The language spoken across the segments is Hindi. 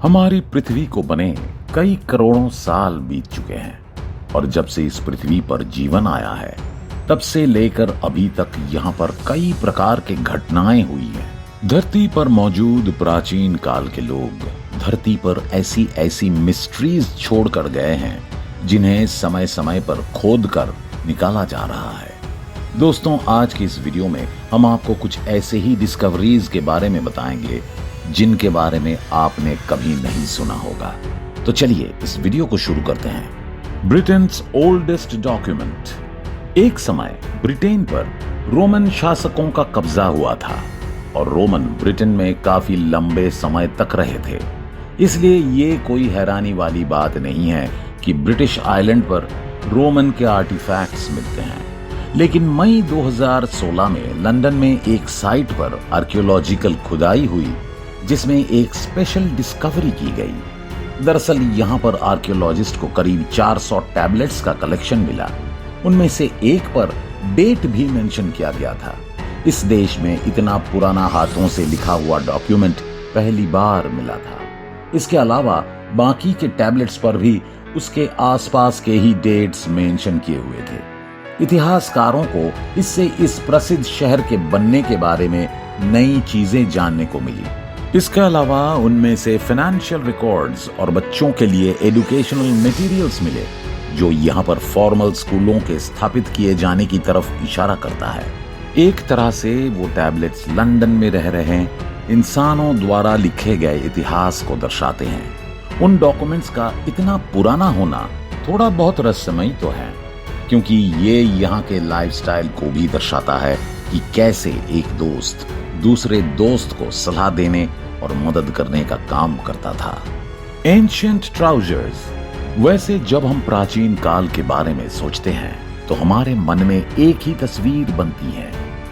हमारी पृथ्वी को बने कई करोड़ों साल बीत चुके हैं और जब से इस पृथ्वी पर जीवन आया है तब से लेकर अभी तक यहाँ पर कई प्रकार की घटनाएं हुई हैं। धरती पर मौजूद प्राचीन काल के लोग धरती पर ऐसी ऐसी मिस्ट्रीज छोड़कर गए हैं जिन्हें समय समय पर खोद कर निकाला जा रहा है। दोस्तों, आज की इस वीडियो में हम आपको कुछ ऐसे ही डिस्कवरीज के बारे में बताएंगे जिनके बारे में आपने कभी नहीं सुना होगा। तो चलिए इस वीडियो को शुरू करते हैं। Britain's oldest document. एक समय ब्रिटेन पर रोमन शासकों का कब्जा हुआ था और रोमन ब्रिटेन में काफी लंबे समय तक रहे थे, इसलिए ये कोई हैरानी वाली बात नहीं है कि ब्रिटिश आइलैंड पर रोमन के आर्टिफैक्ट्स मिलते हैं। लेकिन मई 2016 में लंदन में एक साइट पर आर्कियोलॉजिकल खुदाई हुई जिसमें एक स्पेशल डिस्कवरी की गई। दरअसल यहाँ पर आर्कियोलॉजिस्ट को करीब 400 टैबलेट्स का कलेक्शन मिला। उनमें से एक पर डेट भी मेंशन किया गया था। इस देश में इतना पुराना हाथों से लिखा हुआ डॉक्यूमेंट पहली बार मिला था। इसके अलावा बाकी के टैबलेट्स पर भी उसके आसपास के ही डेट्स मेंशन किए हुए थे। इतिहासकारों को इससे इस प्रसिद्ध शहर के बनने के बारे में नई चीजें जानने को मिली। इसके अलावा उनमें से फाइनेंशियल रिकॉर्ड्स और बच्चों के लिए एजुकेशनल मटेरियल्स मिले जो यहाँ पर फॉर्मल स्कूलों के स्थापित किए जाने की तरफ इशारा करता है। एक तरह से वो टैबलेट्स लंदन में रह रहे इंसानों द्वारा लिखे गए इतिहास को दर्शाते हैं। उन डॉक्यूमेंट्स का इतना पुराना होना थोड़ा बहुत रहस्यमयी तो है, क्योंकि ये यहाँ के लाइफस्टाइल को भी दर्शाता है कि कैसे एक दोस्त दूसरे दोस्त को सलाह देने और मदद करने का काम करता था। Ancient trousers. वैसे जब हम प्राचीन काल के बारे में सोचते हैं तो हमारे मन में एक ही तस्वीर बनती है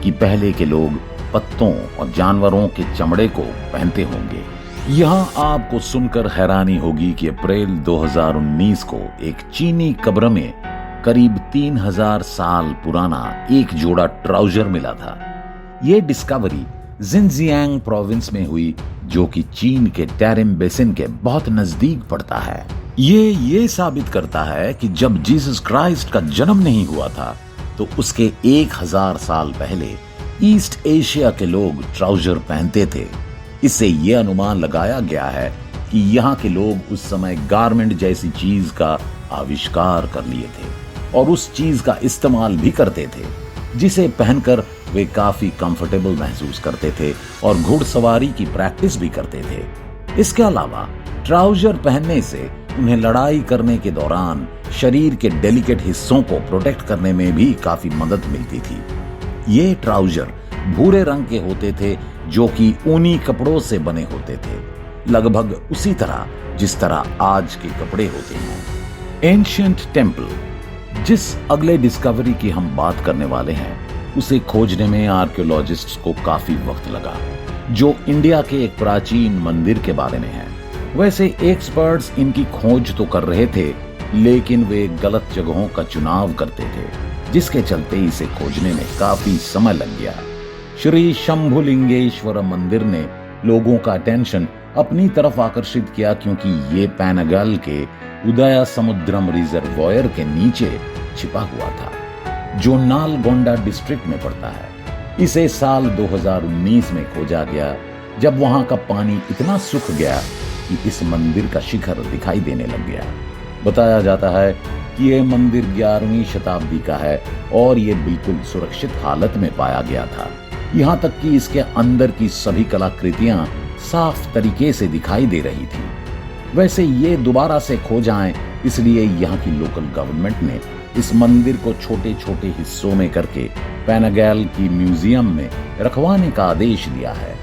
कि पहले के लोग पत्तों और जानवरों के चमड़े को पहनते होंगे। यहाँ आपको सुनकर हैरानी होगी कि अप्रैल 2019 को एक चीनी कब्र में करीब 3000 साल पुराना एक जोड़ा ट्राउजर मिला था। ये डिस्कवरी जिनजियांग प्रोविंस में हुई, जो कि चीन के टैरिम बेसिन के बहुत नजदीक पड़ता है। ये साबित करता है कि जब जीसस क्राइस्ट का जन्म नहीं हुआ था तो उसके 1000 साल पहले ईस्ट एशिया के लोग ट्राउजर पहनते थे। इससे ये अनुमान लगाया गया है कि यहाँ के लोग उस समय गारमेंट जैसी चीज का आविष्कार कर लिए थे और उस चीज का इस्तेमाल भी करते थे, जिसे पहनकर वे काफी कंफर्टेबल महसूस करते थे और घुड़सवारी की प्रैक्टिस भी करते थे। इसके अलावा ट्राउजर पहनने से उन्हें लड़ाई करने के दौरान शरीर के डेलिकेट हिस्सों को प्रोटेक्ट करने में भी काफी मदद मिलती थी। ये ट्राउजर भूरे रंग के होते थे जो कि ऊनी कपड़ों से बने होते थे, लगभग उसी तरह जिस तरह आज के कपड़े होते हैं। Ancient temple. जिस अगले डिस्कवरी की हम बात करने वाले हैं उसे खोजने में आर्कियोलॉजिस्ट्स को काफी वक्त लगा, जो इंडिया के एक प्राचीन मंदिर के बारे में है। वैसे एक्सपर्ट्स इनकी खोज तो कर रहे थे, लेकिन वे गलत जगहों का चुनाव करते थे, जिसके चलते इसे खोजने में काफी समय लग गया। श्री शंभुलिंगेश्वर मंदिर ने लोगों का अटेंशन अपनी तरफ आकर्षित किया क्योंकि ये पैनागल के उदया समुद्रम रिजर्वॉयर के नीचे छिपा हुआ था, जो नालगोंडा डिस्ट्रिक्ट में पड़ता है। इसे साल 2019 में खोजा गया, जब वहां का पानी इतना सूख गया कि इस मंदिर का शिखर दिखाई देने लग गया। बताया जाता है कि यह मंदिर 11वीं शताब्दी का है और ये बिल्कुल सुरक्षित हालत में पाया गया था। यहाँ तक कि इसके अंदर की सभी कलाकृतियां साफ तरीके से दिखाई दे रही थी। वैसे ये दोबारा से खोजाएं, इसलिए यहाँ की लोकल गवर्नमेंट ने इस मंदिर को छोटे छोटे हिस्सों में करके पैनागल की म्यूजियम में रखवाने का आदेश दिया है।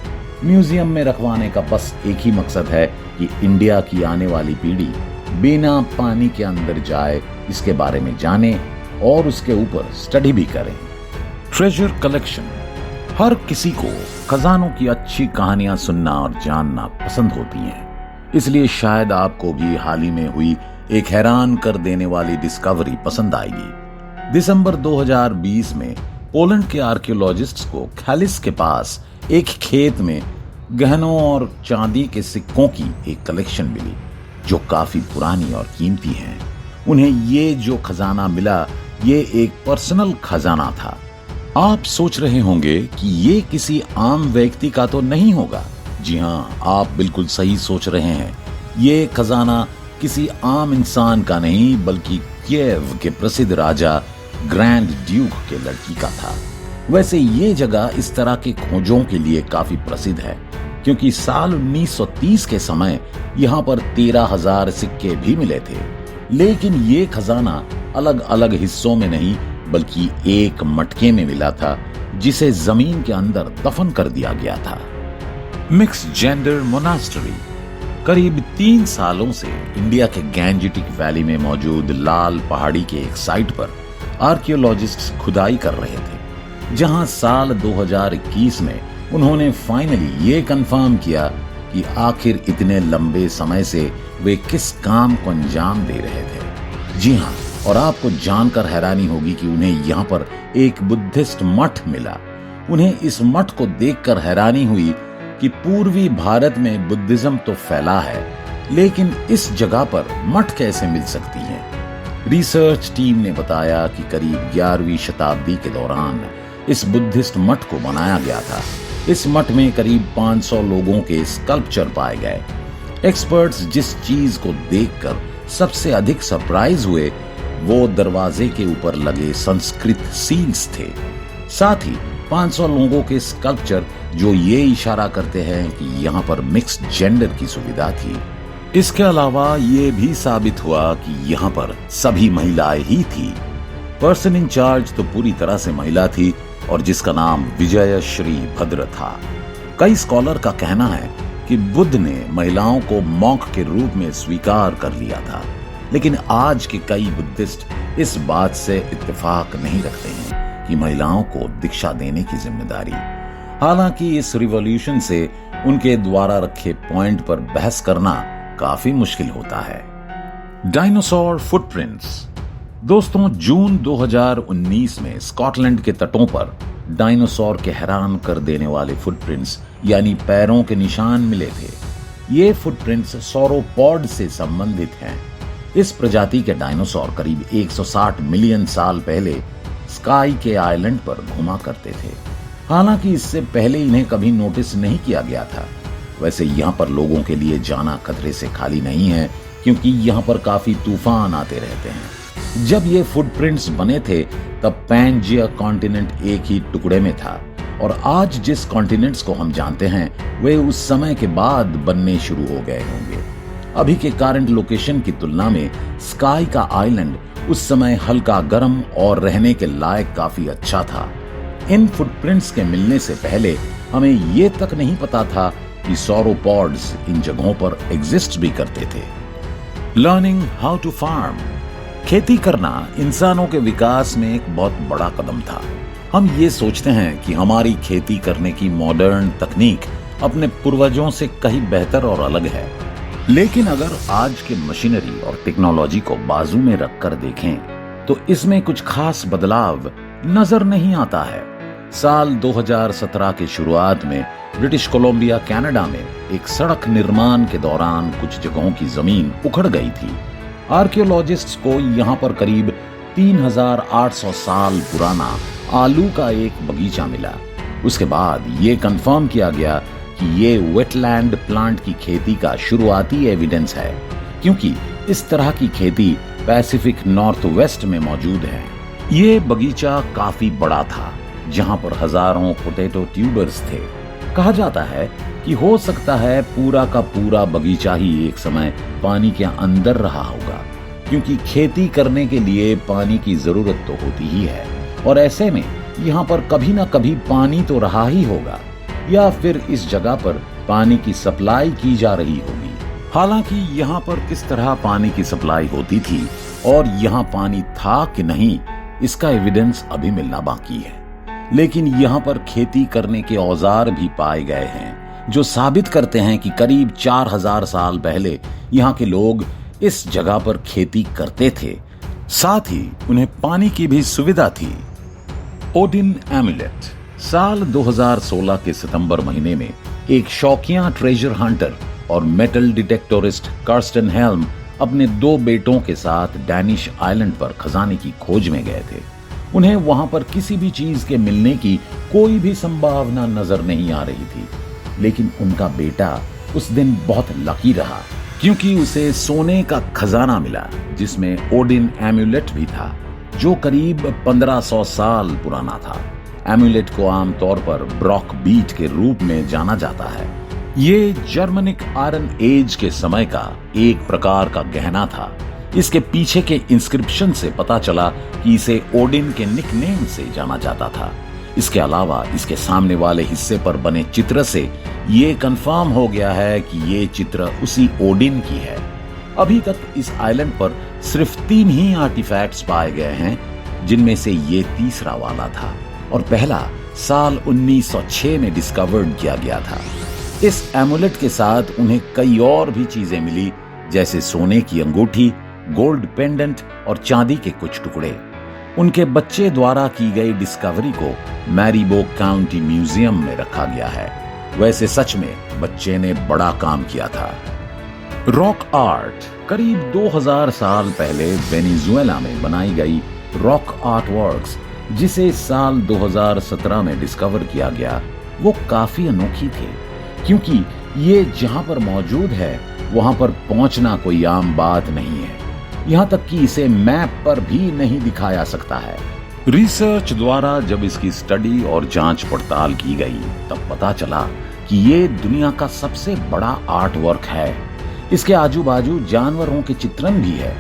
म्यूजियम में रखवाने का बस एक ही मकसद है कि इंडिया की आने वाली पीढ़ी बिना पानी के अंदर जाए, इसके बारे में जाने और उसके ऊपर स्टडी भी करें। Treasure collection. हर किसी को खजानों की अच्छी कहानियां सुनना और जानना पसंद होती हैं, इसलिए शायद आपको भी हाल ही में हुई एक हैरान कर देने वाली डिस्कवरी पसंद आएगी। दिसंबर 2020 में पोलैंड के आर्कियोलॉजिस्ट्स को खैलिस के पास एक खेत में गहनों और चांदी के सिक्कों की एक कलेक्शन मिली जो काफी पुरानी और कीमती हैं। उन्हें ये जो खजाना मिला ये एक पर्सनल खजाना था। आप सोच रहे होंगे कि ये किसी आम व्यक्ति का तो नहीं होगा। जी हाँ, आप बिल्कुल सही सोच रहे हैं। ये खजाना किसी आम इंसान का नहीं बल्कि कीव के प्रसिद्ध राजा ग्रैंड ड्यूक के लड़की का था। वैसे ये जगह इस तरह के खोजों के लिए काफी प्रसिद्ध है क्योंकि साल 1930 के समय यहाँ पर 13,000 सिक्के भी मिले थे। लेकिन ये खजाना अलग अलग हिस्सों में नहीं बल्कि एक मटके में मिला था जिसे जमीन के अंदर दफन कर दिया गया था। मिक्स जेंडर मोनास्टरी करीब 3 सालों से इंडिया के गैंजेटिक वैली में मौजूद लाल पहाड़ी के एक साइट पर आर्कियोलॉजिस्ट्स खुदाई कर रहे थे, जहां साल 2021 में उन्होंने फाइनली ये कंफर्म किया कि आखिर इतने लंबे समय से वे किस काम को अंजाम दे रहे थे। जी हाँ, और आपको जानकर हैरानी होगी कि उन्हें यहाँ पर एक बुद्धिस्ट मठ मिला। उन्हें इस मठ को देखकर हैरानी हुई कि पूर्वी भारत में बुद्धिज्म तो फैला है, लेकिन इस जगह पर मठ कैसे मिल सकती है। रिसर्च टीम ने बताया कि करीब 11वीं शताब्दी के दौरान इस बुद्धिस्ट मठ को बनाया गया था। इस मठ में करीब 500 लोगों के स्कल्पचर पाए गए। एक्सपर्ट्स जिस चीज को देखकर सबसे अधिक सरप्राइज हुए वो दरवाजे के ऊपर लगे संस्कृत सील्स थे। साथ ही 500 लोगों के स्कल्पचर जो ये इशारा करते हैं कि यहाँ पर मिक्स्ड जेंडर की सुविधा थी। इसके अलावा ये भी साबित हुआ कि यहाँ पर सभी महिलाएं ही थी। पर्सन इन चार्ज तो पूरी तरह से महिला थी और जिसका नाम विजय श्री भद्र था। कई स्कॉलर का कहना है कि बुद्ध ने महिलाओं को मॉन्क के रूप में स्वीकार कर लिया था, लेकिन आज के कई बुद्धिस्ट इस बात से इत्तेफाक नहीं रखते हैं कि महिलाओं को दीक्षा देने की जिम्मेदारी। हालांकि इस रिवॉल्यूशन से उनके द्वारा रखे पॉइंट पर बहस करना काफी मुश्किल होता है। Dinosaur footprints. दोस्तों, जून 2019 में स्कॉटलैंड के तटों पर डायनासोर के हैरान कर देने वाले फुटप्रिंट्स यानी पैरों के निशान मिले थे। ये फुटप्रिंट्स सौरोपॉड से संबंधित हैं। इस प्रजाति के डायनासोर करीब 160 मिलियन साल पहले स्काई के आइलैंड पर घुमा करते थे। हालांकि इससे पहले इन्हें कभी नोटिस नहीं किया गया था। वैसे यहाँ पर लोगों के लिए जाना खतरे से खाली नहीं है क्योंकि यहाँ पर काफी तूफान आते रहते हैं। जब ये फुटप्रिंट्स बने थे तब पैंजिया कॉन्टिनेंट एक ही टुकड़े में था और आज जिस कॉन्टिनेंट्स को हम जानते हैं वे उस समय के बाद बनने शुरू हो गए होंगे। अभी के करंट लोकेशन की तुलना में स्काई का आइलैंड उस समय हल्का गर्म और रहने के लायक काफी अच्छा था। इन फुटप्रिंट्स के मिलने से पहले हमें ये तक नहीं पता था कि सौरोपॉड्स इन जगहों पर एग्जिस्ट भी करते थे। Learning how to farm. खेती करना इंसानों के विकास में एक बहुत बड़ा कदम था। हम ये सोचते हैं कि हमारी खेती करने की मॉडर्न तकनीक अपने पूर्वजों से कहीं बेहतर और अलग है, लेकिन अगर आज के मशीनरी और टेक्नोलॉजी को बाजू में रखकर देखें तो इसमें कुछ खास बदलाव नजर नहीं आता है। साल 2017 की शुरुआत में ब्रिटिश कोलंबिया कनाडा में एक सड़क निर्माण के दौरान कुछ जगहों की जमीन उखड़ गई थी। आर्कियोलॉजिस्ट्स को यहाँ पर करीब 3800 साल पुराना आलू का एक बगीचा मिला। उसके बाद ये कंफर्म किया गया कि ये वेटलैंड प्लांट की खेती का शुरुआती एविडेंस है, क्योंकि इस तरह की खेती पैसिफिक नॉर्थ वेस्ट में मौजूद है। ये बगीचा काफी बड़ा था, जहां पर हजारों पोटैटो ट्यूबर्स थे। कहा जाता है कि हो सकता है पूरा का पूरा बगीचा ही एक समय पानी के अंदर रहा होगा, क्योंकि खेती करने के लिए पानी की जरूरत तो होती ही है और ऐसे में यहाँ पर कभी ना कभी पानी तो रहा ही होगा, या फिर इस जगह पर पानी की सप्लाई की जा रही होगी। हालांकि यहाँ पर किस तरह पानी की सप्लाई होती थी और यहाँ पानी था कि नहीं, इसका एविडेंस अभी मिलना बाकी है। लेकिन यहाँ पर खेती करने के औजार भी पाए गए हैं जो साबित करते हैं कि करीब 4000 साल पहले यहाँ के लोग इस जगह पर खेती करते थे। साथ ही उन्हें पानी की भी सुविधा थी। Odin amulet. साल 2016 के सितंबर महीने में एक शौकिया ट्रेजर हंटर और मेटल डिटेक्टोरिस्ट कार्स्टन हेल्म अपने 2 बेटों के साथ डैनिश आइलैंड पर खजाने की खोज में गए थे। उन्हें वहां पर किसी भी चीज के मिलने की कोई भी संभावना नजर नहीं आ रही थी, लेकिन उनका बेटा उस दिन बहुत लकी रहा क्योंकि उसे सोने का खजाना मिला जिसमें ओडिन एम्यूलेट भी था, जो करीब 1500 साल पुराना था। एम्यूलेट को आमतौर पर ब्रॉक बीट के रूप में जाना जाता है। ये जर्मनिक आयरन एज के समय का एक प्रकार का गहना था। इसके पीछे के इंस्क्रिप्शन से पता चला कि इसे ओडिन के निकनेम से जाना जाता था। इसके अलावा इसके सामने वाले हिस्से पर बने चित्र से ये कंफर्म हो गया है कि ये चित्र उसी ओडिन की है। अभी तक इस आइलैंड पर सिर्फ 3 ही आर्टिफैक्ट्स पाए गए हैं, जिनमें से ये तीसरा वाला था और पहला साल 1906 में डिस्कवर्ड किया गया था। इस एमुलेट के साथ उन्हें कई और भी चीजें मिली, जैसे सोने की अंगूठी, गोल्ड पेंडेंट और चांदी के कुछ टुकड़े। उनके बच्चे द्वारा की गई डिस्कवरी को मैरीबो काउंटी म्यूजियम में रखा गया है। वैसे सच में बच्चे ने बड़ा काम किया था। रॉक आर्ट करीब 2000 साल पहले वेनेजुएला में बनाई गई रॉक आर्ट वर्क्स, जिसे साल 2017 में डिस्कवर किया गया, वो काफी अनोखी थी क्योंकि ये जहां पर मौजूद है वहां पर पहुंचना कोई आम बात नहीं है। यहां तक कि इसे मैप पर भी नहीं दिखाया सकता है। रिसर्च द्वारा जब इसकी स्टडी और जांच पड़ताल की गई तब पता चला कि ये दुनिया का सबसे बड़ा आर्ट वर्क है। इसके आजू बाजू जानवरों के चित्रण भी है।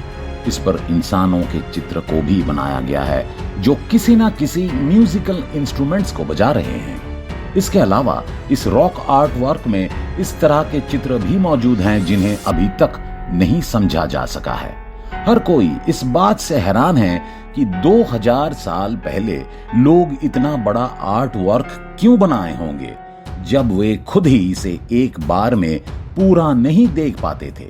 इस पर इंसानों के चित्र को भी बनाया गया है जो किसी ना किसी म्यूजिकल इंस्ट्रूमेंट्स को बजा रहे हैं। इसके अलावा इस रॉक आर्ट वर्क में इस तरह के चित्र भी मौजूद हैं जिन्हें अभी तक नहीं समझा जा सका है। हर कोई इस बात से हैरान है कि 2000 साल पहले लोग इतना बड़ा आर्ट वर्क क्यों बनाए होंगे जब वे खुद ही इसे एक बार में पूरा नहीं देख पाते थे।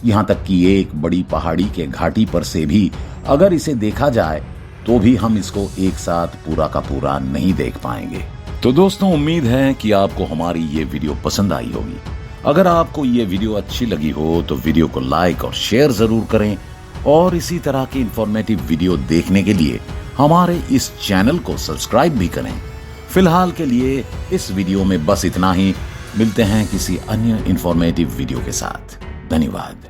यहां तक कि एक बड़ी पहाड़ी के घाटी पर से भी अगर इसे देखा जाए तो भी हम इसको एक साथ पूरा का पूरा नहीं देख पाएंगे। तो दोस्तों, उम्मीद है कि आपको हमारी ये वीडियो पसंद आई होगी। अगर आपको ये वीडियो अच्छी लगी हो तो वीडियो को लाइक और शेयर जरूर करें और इसी तरह की इंफॉर्मेटिव वीडियो देखने के लिए हमारे इस चैनल को सब्सक्राइब भी करें। फिलहाल के लिए इस वीडियो में बस इतना ही। मिलते हैं किसी अन्य इंफॉर्मेटिव वीडियो के साथ। धन्यवाद।